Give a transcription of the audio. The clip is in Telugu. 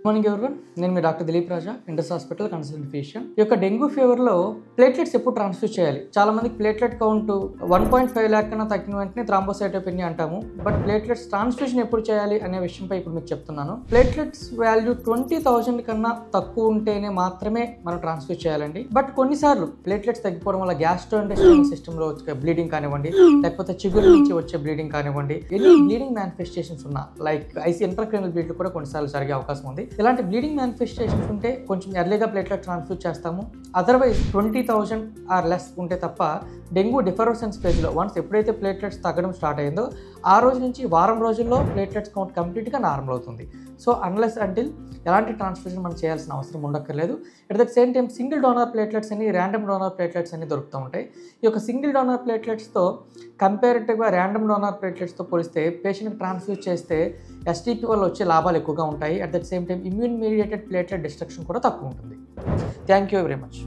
మార్నింగ్ ఎవరివన్, నేను మీ డాక్టర్ దిలీప్ రాజా, ఇండస్ హాస్పిటల్ కన్సల్టెంట్ ఫిజిషియన్. ఈ యొక్క డెంగ్యూ ఫీవర్లో ప్లేట్లెట్స్ ఎప్పుడు ట్రాన్స్ఫ్యూజ్ చేయాలి? చాలా మందికి ప్లేట్లెట్ కౌంట్ 1.5 lakh కన్నా తగ్గిన వెంటనే థ్రాంబోసైటోపెనియా అంటాము. బట్ ప్లేట్లెట్స్ ట్రాన్స్ఫ్యూజన్ ఎప్పుడు చేయాలి అనే విషయంపై ఇప్పుడు మీకు చెప్తున్నాను. ప్లేట్లెట్స్ వాల్యూ 20,000 కన్నా తక్కువ ఉంటేనే మాత్రమే మనం ట్రాన్స్ఫ్యూజ్ చేయాలండి. బట్ కొన్నిసార్లు ప్లేట్లెట్స్ తగ్గిపోవడం వల్ల గ్యాస్ట్రోఇంటెస్టైనల్ సిస్టంలో వచ్చే బ్లీడింగ్ కానివ్వండి, లేకపోతే చిగురు నుంచి వచ్చే బ్లీడింగ్ కానివ్వండి, ఎన్ని బ్లీడింగ్ మేనిఫెస్టేషన్స్ ఉన్నా లైక్ ఇంట్రాక్రైనల్ బ్లీడ్లు కూడా కొన్నిసార్లు జరిగే అవకాశం ఉంది. ఇలాంటి బ్లీడింగ్ మేనిఫెస్టేషన్స్ ఉంటే కొంచెం ఎర్లీగా ప్లేట్లెట్ ట్రాన్స్ఫ్యూజ్ చేస్తాము. అదర్వైజ్ 20,000 ఆర్ లెస్ ఉంటే తప్ప డెంగ్యూ డిఫరెన్స్ స్టేజ్లో వన్స్ ఎప్పుడైతే ప్లేట్లెట్స్ తగ్గడం స్టార్ట్ అయిందో ఆ రోజు నుంచి వారం రోజుల్లో ప్లేట్లెట్స్ కౌంట్ కంప్లీట్గా నార్మల్ అవుతుంది. సో అన్లెస్ అంటిల్ ఎలాంటి ట్రాన్స్ఫ్యూజన్ మనం చేయాల్సిన అవసరం ఉండక్కర్లేదు. At the same time single donor platelets అని, ర్యాండమ్ డోనర్ ప్లేట్లెట్స్ అని దొరుకుతూ ఉంటాయి. ఈ యొక్క సింగిల్ డోనర్ ప్లేట్లెట్స్తో కంపారిటివ్గా ర్యాండమ్ డోనర్ ప్లేట్లెట్స్తో పోలిస్తే పేషెంట్కి ట్రాన్స్ఫ్యూజ్ చేస్తే ఎస్టీపీ వల్ల వచ్చే లాభాలు ఎక్కువగా ఉంటాయి. At the same time immune mediated platelet destruction కూడా తక్కువ ఉంటుంది. Thank you very much.